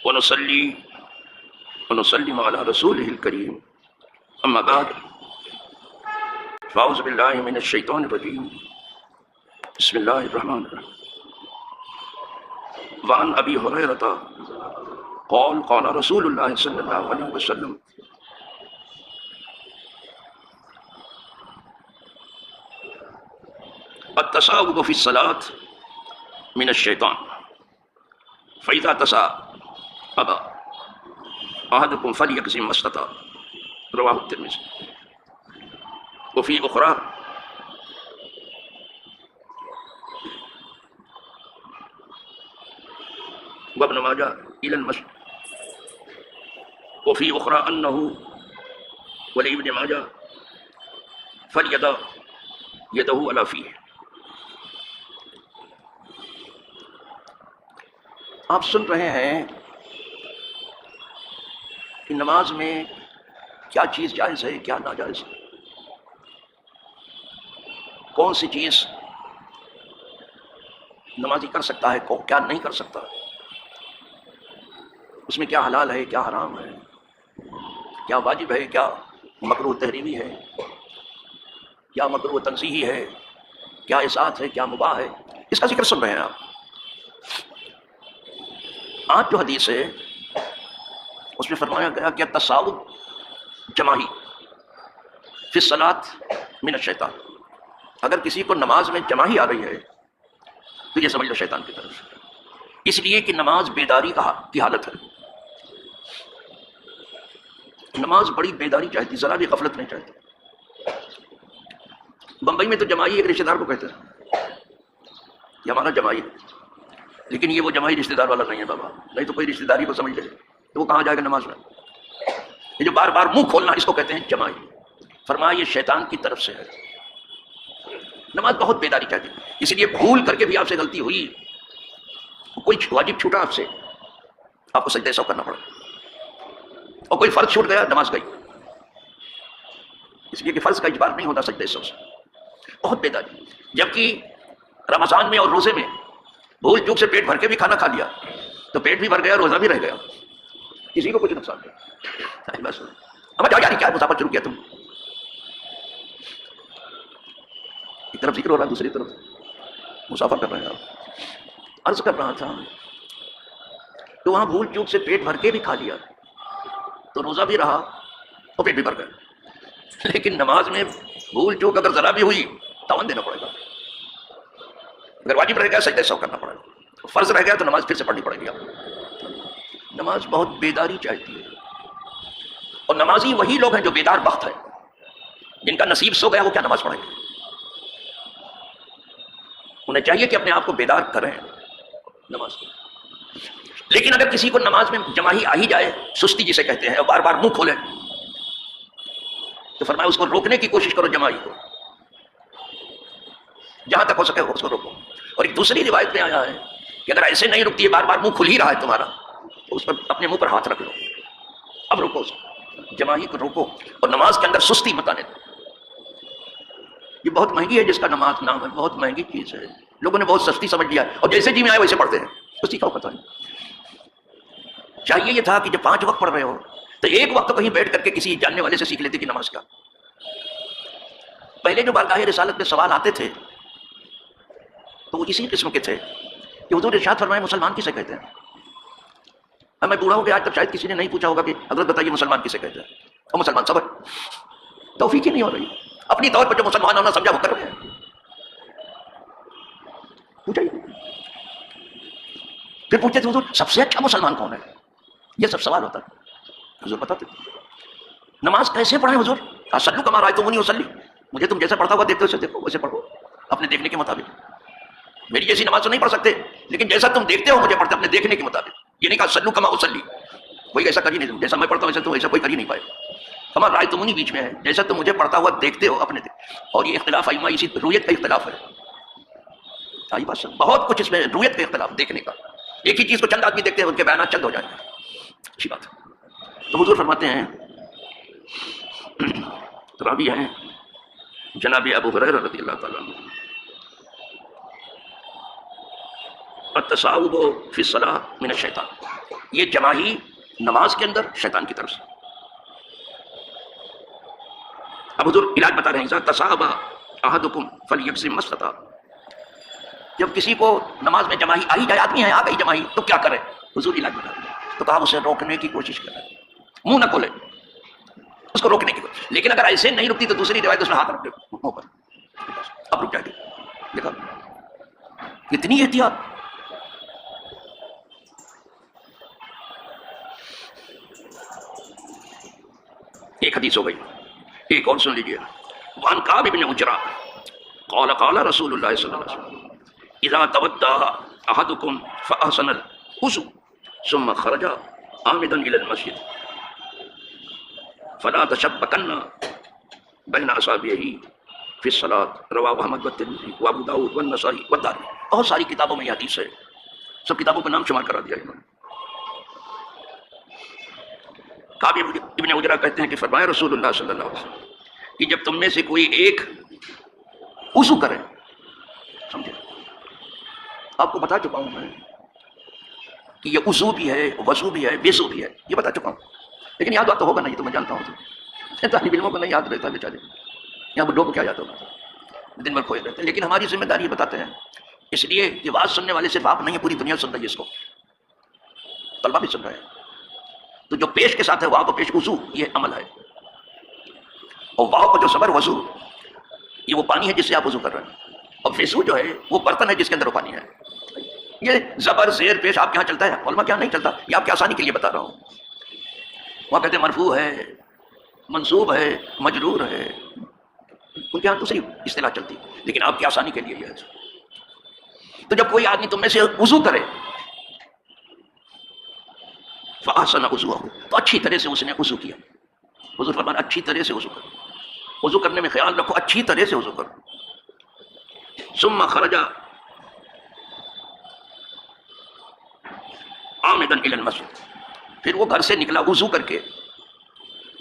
ونصلي ونسلم على رسوله الكريم أما بعد فأعوذ بالله من الشيطان الرجيم بسم الله الرحمن الرحيم وعن أبي هريرة قال قال رسول الله صلى الله عليه وسلم التصاوب في الصلاة من الشيطان فإذا تصاوب أحدكم فليقسم ما استطاع رواه الترمذي وفي أخرى وابن ماجه إلى المسجد وفي أخرى أنه ولابن ماجه فليضع يده على فيه. آپ سن رہے ہیں کہ نماز میں کیا چیز جائز ہے کیا ناجائز ہے، کون سی چیز نمازی کر سکتا ہے کیا نہیں کر سکتا، اس میں کیا حلال ہے کیا حرام ہے، کیا واجب ہے کیا مکروہ تحریمی ہے، کیا مکروہ تنزیہی ہے، کیا احساس ہے کیا مباح ہے، اس کا ذکر سن رہے ہیں آپ. آج جو حدیث ہے اس میں فرمایا گیا کہ تصاوب جماعی فی الصلاۃ من الشیطان، اگر کسی کو نماز میں جماعی آ رہی ہے تو یہ سمجھ لو شیطان کی طرف سے، اس لیے کہ نماز بیداری کی حالت ہے. نماز بڑی بیداری چاہتی، ذرا بھی غفلت نہیں چاہتی. بمبئی میں تو جماعی ایک رشتہ دار کو کہتے ہیں یہ ہمارا جماعی ہے، لیکن یہ وہ جماعی رشتہ دار والا نہیں ہے بابا، نہیں تو کوئی رشتہ داری کو سمجھ لے تو وہ کہاں جائے گا نماز میں. یہ جو بار بار منہ کھولنا اس کو کہتے ہیں جماعی. فرمایا یہ شیطان کی طرف سے ہے. نماز بہت بیداری چاہتی، اس لیے بھول کر کے بھی آپ سے غلطی ہوئی، کوئی واجب چھوٹا آپ سے، آپ کو سجدہ سہو کرنا پڑا، اور کوئی فرض چھوٹ گیا نماز گئی، اس لیے کہ فرض کا اجبار نہیں ہوتا سجدہ سہو سے. بہت بیداری. جبکہ رمضان میں اور روزے میں بھول چوک سے پیٹ بھر کے بھی کھانا کھا لیا تو پیٹ بھی بھر گیا روزہ بھی رہ گیا، کسی کو کچھ نقصان نہیں. بس ہمیں یاری کیا مسافر شروع کیا تم، ایک طرف ذکر ہو رہا ہے دوسری طرف مسافر کر رہے ہیں. آپ عرض کر رہا تھا تو وہاں بھول چوک سے پیٹ بھر کے بھی کھا لیا تو روزہ بھی رہا اور پیٹ بھی بھر گیا. لیکن نماز میں بھول چوک اگر ذرا بھی ہوئی تاوان دینا پڑے گا. اگر واجب رہ گیا سجدہ سہو کرنا پڑے گا، فرض رہ گیا تو نماز پھر سے پڑھنی پڑے گی. نماز بہت بیداری چاہتی ہے، اور نمازی وہی لوگ ہیں جو بیدار بخت ہے. جن کا نصیب سو گیا وہ کیا نماز پڑھیں گے؟ انہیں چاہیے کہ اپنے آپ کو بیدار کریں نماز کو. لیکن اگر کسی کو نماز میں جماعی آ ہی جائے، سستی جسے کہتے ہیں، اور بار بار منہ کھولے، تو فرمایا اس کو روکنے کی کوشش کرو. جماعی کو جہاں تک ہو سکے اس کو روکو. اور ایک دوسری روایت میں آیا ہے کہ اگر ایسے نہیں رکتی ہے، بار بار منہ کھل ہی رہا ہے تمہارا، تو اس پر اپنے منہ پر ہاتھ رکھ لو. اب روکو اس کو، جماعی کو روکو، اور نماز کے اندر سستی مت آنے دو. یہ بہت مہنگی ہے جس کا نماز نام ہے، بہت مہنگی چیز ہے. لوگوں نے بہت سستی سمجھ لیا ہے اور جیسے جی میں آئے ویسے پڑھتے ہیں. سستی کا پتہ نہیں. چاہیے یہ تھا کہ جب 5 وقت پڑھ رہے ہو تو ایک وقت کہیں بیٹھ کر کے کسی جاننے والے سے سیکھ لیتے کہ نماز کا. پہلے جو بارگاہ رسالت میں سوال آتے تھے تو وہ اسی قسم کے تھے کہ حضور ارشاد فرمائے مسلمان کسے کہتے ہیں. میں بوڑھا ہو گیا آج تک شاید کسی نے نہیں پوچھا ہوگا کہ حضرت بتائیے مسلمان کسے کہتے ہیں. اور مسلمان صبر توفیق ہی نہیں ہو رہی. اپنی طور پر جو مسلمان ہونا سمجھا وہ کر رہے ہیں. پوچھا پھر پوچھتے تھے حضور سب سے اچھا مسلمان کون ہے؟ یہ سب سوال ہوتا ہے. حضور بتاتے نماز کیسے پڑھیں حضور؟ صلو کما رأیتمونی اصلی، مجھے تم جیسے پڑھتا ہوا دیکھتے ہو دیکھو ویسے پڑھو اپنے دیکھنے کے مطابق. میری جیسی نماز تو نہیں پڑھ سکتے، لیکن جیسا تم دیکھتے ہو مجھے پڑھتے اپنے دیکھنے کے مطابق. یہ نہیں کہا صلو کما اصلی، کوئی ایسا کر ہی نہیں. جیسا میں پڑھتا ہوں ویسا کوئی کر ہی نہیں پائے. ہمارا رأیتمونی بیچ میں ہے، جیسا تم مجھے پڑھتا ہوا دیکھتے ہو اپنے اور یہ اختلاف ائمہ اسی رویت کا اختلاف ہے. آئی بات بہت کچھ اس میں رویت کا اختلاف دیکھنے کا. ایک ہی چیز کو چند آدمی دیکھتے ہیں ان کے بیانات چند ہو جائیں گے. اچھی بات ہے. تو حضور فرماتے ہیں راوی ہیں جناب ابو ہریرہ رضی اللہ تعالیٰ عنہ، التصاوب فی الصلاۃ من الشیطان، یہ جماعی نماز کے اندر شیطان کی طرف سے۔ اب حضور علاج بتا رہے ہیں، اذا تصاب احدکم فلیقسم ما استطاع، جب کسی کو نماز میں جماعی آئی جائے، آدمی ہے آ گئی جماعی، تو کیا کرے؟ حضور علاج بتا رہے ہیں، تو کہا اسے روکنے کی کوشش کرے، منہ نہ کھولے، اس کو روکنے کی کوشش۔ لیکن اگر ایسے نہیں رکتی تو دوسری روایت اس میں ہاتھ رکھ دے منہ پر، اب رک جائے گی۔ دیکھا کتنی احتیاط۔ ایک حدیث ہو گئی، ایک اور سن لیجیے۔ وان کعب بن عجرہ قال قال رسول اللہ صلی اللہ علیہ وسلم اذا تودع احدکم فاحسن الوضوء ثم خرج عامدا الى المسجد فلا تشبكن بين اصابعه في الصلاة، رواه احمد والترمذی وابو داؤد والنسائی والدارمی۔ بہت ساری کتابوں میں یہ حدیث ہے، سب کتابوں کا نام شمار کرا دیا انہوں نے۔ کعب ابن عجرہ کہتے ہیں کہ فرمایا رسول اللہ صلی اللہ علیہ وسلم کہ جب تم میں سے کوئی ایک وضو کرے، سمجھے، آپ کو بتا چکا ہوں میں کہ یہ وضو بھی ہے، وضو بھی ہے، بیسو بھی ہے، یہ بتا چکا ہوں، لیکن یاد تو ہوگا نہیں، تو میں جانتا ہوں طالب علموں کو نہیں یاد رہتا بیچارے، یہاں بڈھوں کو کیا یاد ہوگا، دن بھر کھوئے رہتے ہیں۔ لیکن ہماری ذمہ داری یہ بتاتے ہیں، اس لیے کہ بات سننے والے صرف آپ نہیں ہیں، پوری دنیا سن رہی ہے اس کو، طلبہ بھی سن رہے ہیں۔ تو جو پیش کے ساتھ ہے واہ کو پیش وضو، یہ عمل ہے، اور واہ کو جو صبر وضو، یہ وہ پانی ہے جس سے آپ وضو کر رہے ہیں، اور وضو جو ہے وہ برتن ہے جس کے اندر وہ پانی ہے۔ یہ زبر زیر پیش آپ کے یہاں چلتا ہے، علماء کے یہاں نہیں چلتا، یہ آپ کی آسانی کے لیے بتا رہا ہوں۔ وہاں کہتے ہیں مرفوع ہے، منصوب ہے، مجرور ہے، ان کے یہاں دوسری اصطلاح چلتی، لیکن آپ کی آسانی کے لیے یہ ہے۔ تو جب کوئی آدمی تم میں سے وضو کرے، فاحسن وضوءہ، تو اچھی طرح سے اس نے وضو کیا۔ حضور فرمایا اچھی طرح سے وضو کرو، وضو کرنے میں خیال رکھو، اچھی طرح سے وضو کرو۔ ثم خرج عامدا الى المسجد، پھر وہ گھر سے نکلا وضو کر کے،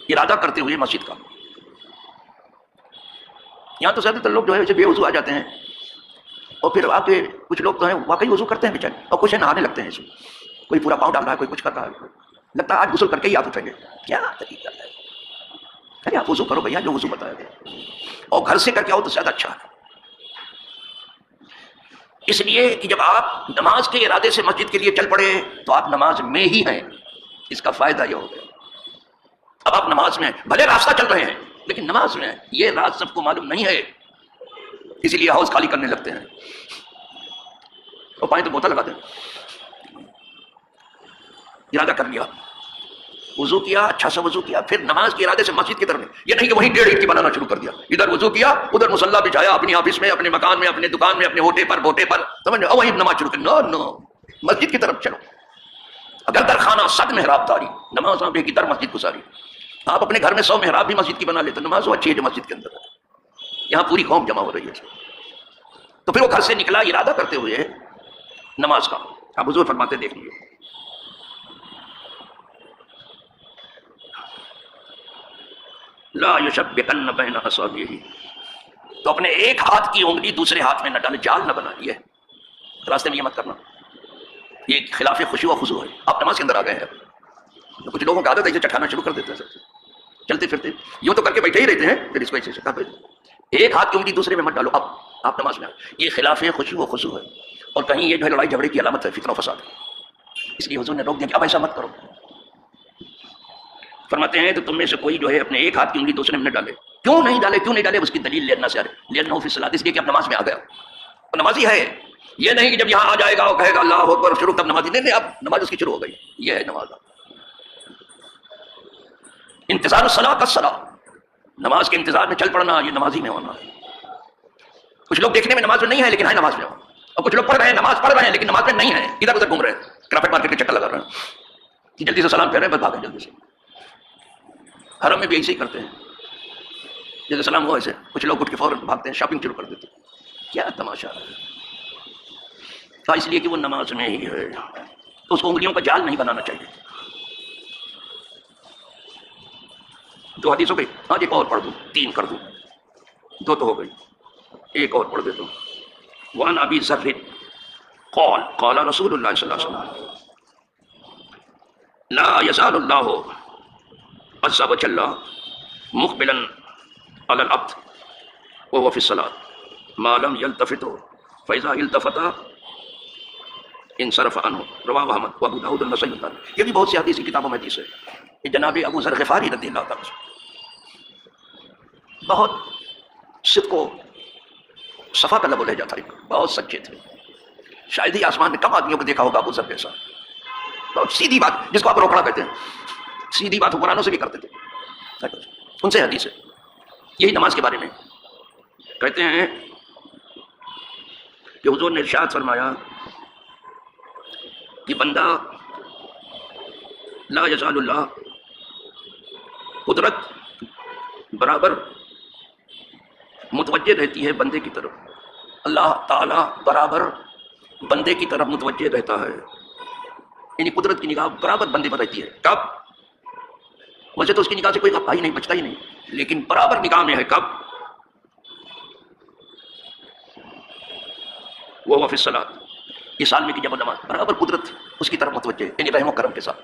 ارادہ کرتے ہوئے مسجد کا۔ یہاں تو زیادہ تر لوگ جو ہے بے وضو آ جاتے ہیں، اور پھر آ کے کچھ لوگ تو ہیں واقعی وضو کرتے ہیں بیچارے، اور کچھ نہانے لگتے ہیں، کوئی پورا پاؤں ڈال رہا ہے، کوئی کچھ کر رہا ہے، لگتا ہے آج غسل کر کے ہی آپ اٹھیں گے، کیا طریقہ ہے؟ ارے آپ وضو کرو بھیا، جو وضو بتایا گیا، اور گھر سے کر کے آؤ تو زیادہ اچھا ہے۔ اس لیے کہ جب آپ نماز کے ارادے سے مسجد کے لیے چل پڑے تو آپ نماز میں ہی ہیں، اس کا فائدہ یہ ہو گیا۔ اب آپ نماز میں بھلے راستہ چل رہے ہیں لیکن نماز میں ہیں، یہ راز سب کو معلوم نہیں ہے، اسی لیے ہاؤس خالی کرنے لگتے ہیں، اور پانی تو بوتل لگاتے ہیں۔ ارادہ کر لیا، وضو کیا، اچھا سا وضو کیا، پھر نماز کے ارادے سے مسجد کی طرف، یہ نہیں کہ وہیں 1.5 اینٹ کی بنانا شروع کر دیا، ادھر وضو کیا، ادھر مصلی بچھایا، اپنی آفس میں، اپنے مکان میں، اپنے دکان میں، اپنے ہوٹے پر بوٹے پر، سمجھ اور وہیں نماز شروع کر۔ نو نو، مسجد کی طرف چلو۔ اگر در خانہ 100 محراب تاری، نماز وہاں کی در مسجد گزاری۔ آپ اپنے گھر میں 100 محراب بھی مسجد کی بنا لیتے، نماز وہ اچھی ہے جو مسجد کے اندر ہے، یہاں پوری قوم جمع ہو رہی ہے۔ تو پھر وہ گھر سے نکلا ارادہ کرتے ہوئے نماز کا۔ اب حضور فرماتے دیکھ لیجیے، لا یشبکن بین اصابعہ، تو اپنے ایک ہاتھ کی انگلی دوسرے ہاتھ میں نہ ڈالے، جال نہ بنائیے، راستے میں یہ مت کرنا، یہ خلاف خشوع و خضوع ہے۔ آپ نماز کے اندر آ گئے ہیں، تو کچھ لوگوں کی عادت ہے اسے چٹکانا شروع کر دیتے ہیں، چلتے پھرتے یوں تو کر کے بیٹھے ہی رہتے ہیں، پھر اس کو ایسے کہا ایک ہاتھ کی انگلی دوسرے میں مت ڈالو، اب آپ نماز میں یہ خلاف خشوع و خضوع ہے، اور کہیں یہ جو ہے لڑائی جھگڑے کی علامت ہے، فتنہ و فساد، اس لیے حضور نے روک دیا کہ اب ایسا مت کرو۔ فرماتے ہیں تو تم میں سے کوئی جو ہے اپنے ایک ہاتھ کی انگلی دوسرے میں نہ ڈالے۔ کیوں نہیں ڈالے؟ اس کی دلیل لینا سے لینا فی الصلاۃ، اس لیے کہ اب نماز میں آ گیا، اور نمازی ہے، یہ نہیں کہ جب یہاں آ جائے گا اور کہے گا اللہ اکبر شروع، تب نمازی نہیں، اب نماز اس کی شروع ہو گئی، یہ ہے نماز۔ انتظار الصلاۃ کالصلاۃ، نماز کے انتظار میں چل پڑنا، یہ نمازی میں ہونا ہے۔ کچھ لوگ دیکھنے میں نماز میں نہیں ہے لیکن ہے نماز میں ہو، اور کچھ لوگ پڑھ رہے ہیں، نماز پڑھ رہے ہیں لیکن نماز میں نہیں ہے، ادھر ادھر گھوم رہے ہیں، کرافٹ مارکیٹ کے چکر لگا رہے ہیں کہ جلدی سے سلام پھیر رہے ہیں، بس بھاگیں جلدی سے۔ حرم میں بھی ایسے ہی کرتے ہیں، جیسے سلام ہوا ایسے کچھ لوگ اٹھ کے فوراً بھاگتے ہیں، شاپنگ شروع کر دیتے ہیں، کیا تماشا ہے۔ اس لیے کہ وہ نماز میں ہی ہے، تو اس کو انگلیوں کا جال نہیں بنانا چاہیے۔ دو حدیث ہو گئی، آج ایک اور پڑھ دوں، 3 کر دوں، 2 تو ہو گئی، ایک اور پڑھ دیتا ہوں۔ وعن ابی ذر قال رسول اللہ صلی اللہ علیہ وسلم لا يزال الله عز وجل مقبلا على العبد وهو في الصلاة ما لم يلتفت فإذا التفت انصرف عنه رواه احمد وابو داؤد والنسائی۔ یہ بھی بہت سی حدیث کی کتابوں میں حدیث ہے۔ یہ جناب ابو ذر غفاری رضی اللہ تعالیٰ بہت صدق و صفا کا لب و لہجہ تھا، بہت سچے تھے۔ شاید ہی آسمان میں کم آدمیوں کو دیکھا ہوگا ابو ذر جیسا، بہت سیدھی بات، جس کو آپ روکڑا کہتے ہیں، سیدھی بات حکمرانوں سے بھی کرتے تھے۔ ان سے حدیث ہے یہی نماز کے بارے میں، کہتے ہیں کہ حضور نے ارشاد فرمایا کہ بندہ لا یزال اللہ، قدرت برابر متوجہ رہتی ہے بندے کی طرف، اللہ تعالی برابر بندے کی طرف متوجہ رہتا ہے، یعنی قدرت کی نگاہ برابر بندے پر رہتی ہے۔ کب؟ ویسے تو اس کی نگاہ سے کوئی غفلہ ہی نہیں، بچتا ہی نہیں، لیکن برابر نگاہ میں ہے۔ کب؟ وہ فی الصلاۃ، یہ سال میں کی جب نماز، برابر قدرت اس کی طرف متوجہ ہے، یعنی رحم و کرم کے ساتھ،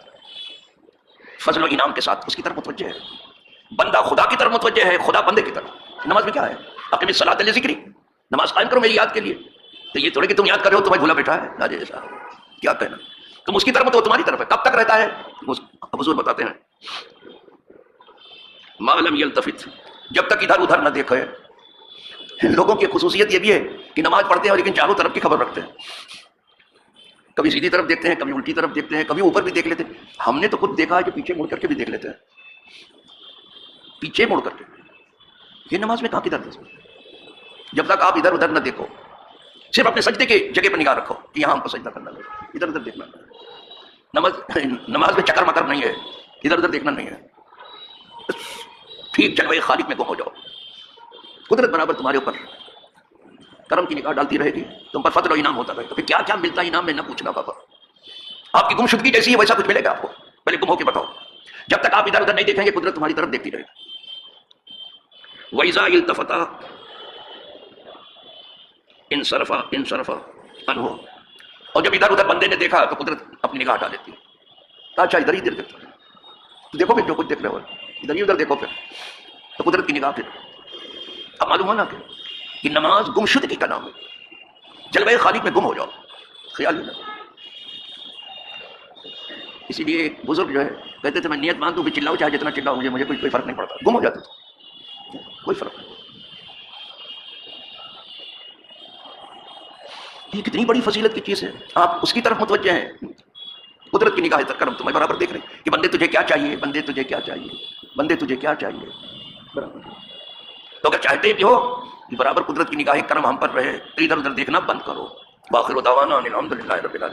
فضل و انعام کے ساتھ اس کی طرف متوجہ ہے۔ بندہ خدا کی طرف متوجہ ہے، خدا بندے کی طرف۔ نماز میں کیا ہے؟ اقیم الصلاۃ لذکری، نماز قائم کرو میری یاد کے لیے۔ تو یہ تھوڑے کہ تم یاد کر رہے ہو تمہیں بھولا بیٹھا ہے، نا جیسا کیا کہنا، تم اس کی طرف تو وہ تمہاری طرف ہے۔ کب تک رہتا ہے؟ حضور بتاتے ہیں ما لم یلتفت، جب تک ادھر ادھر نہ دیکھے۔ لوگوں کی خصوصیت یہ بھی ہے کہ نماز پڑھتے ہیں لیکن چاروں طرف کی خبر رکھتے ہیں، کبھی سیدھی طرف دیکھتے ہیں، کبھی الٹی طرف دیکھتے ہیں، کبھی اوپر بھی دیکھ لیتے ہیں۔ ہم نے تو خود دیکھا ہے کہ پیچھے مڑ کر کے بھی دیکھ لیتے ہیں، پیچھے مڑ کر کے۔ یہ نماز میں کہاں کی درد ہے؟ جب تک آپ ادھر ادھر نہ دیکھو، صرف اپنے سجدے کی جگہ پر نگاہ رکھو کہ یہاں ہم کو سجدہ کرنا ہے، ادھر ادھر دیکھنا نہیں۔ نماز میں چکر مکر نہیں ہے، ادھر ادھر دیکھنا نہیں ہے، ٹھیک جلوے خالق میں گم ہو جاؤ۔ قدرت برابر تمہارے اوپر کرم کی نگاہ ڈالتی رہے گی، تم پر فضل و انعام ہوتا رہے گا۔ پھر کیا کیا ملتا ہے انعام میں نہ پوچھنا بابا، آپ کی گمشدگی جیسی ہے ویسا کچھ ملے گا آپ کو، پہلے گم ہو کے بتاؤ۔ جب تک آپ ادھر ادھر نہیں دیکھیں گے قدرت تمہاری طرف دیکھتی رہے گی۔ وَإِذَا الْتَفَتَ انصرف عنہ، اور جب ادھر ادھر بندے نے دیکھا تو قدرت اپنی نگاہ ہٹا لیتی ہے۔ اچھا ادھر ہی ادھر دیکھتا ہے، دیکھو پھر جو کچھ دیکھ رہے ہو ادھر ہی ادھر دیکھو، پھر تو قدرت کی نگاہ پھر اب معلوم ہونا کہ نماز گمشدگی کا نام ہے، جلوے خالق میں گم ہو جاؤ، خیال ہی نہ۔ اسی لیے ایک بزرگ جو ہے کہتے تھے میں نیت باندھوں بھی چلاؤ چاہے جتنا چلاؤ، مجھے کوئی فرق نہیں پڑتا، گم ہو جاتے تھے، کوئی فرق نہیں۔ یہ کتنی بڑی فضیلت کی چیز ہے، آپ اس کی طرف متوجہ ہیں، قدرت کی نگاہ کرم تمہیں برابر دیکھ رہے ہیں کہ بندے تجھے کیا چاہیے، بندے تجھے کیا چاہیے، بندے تجھے کیا چاہیے، برابر۔ تو اگر چاہتے بھی ہو کہ برابر قدرت کی نگاہ کرم ہم پر رہے تو ادھر ادھر دیکھنا بند کرو۔ باخر دعوانا ان الحمد للہ رب العالمین۔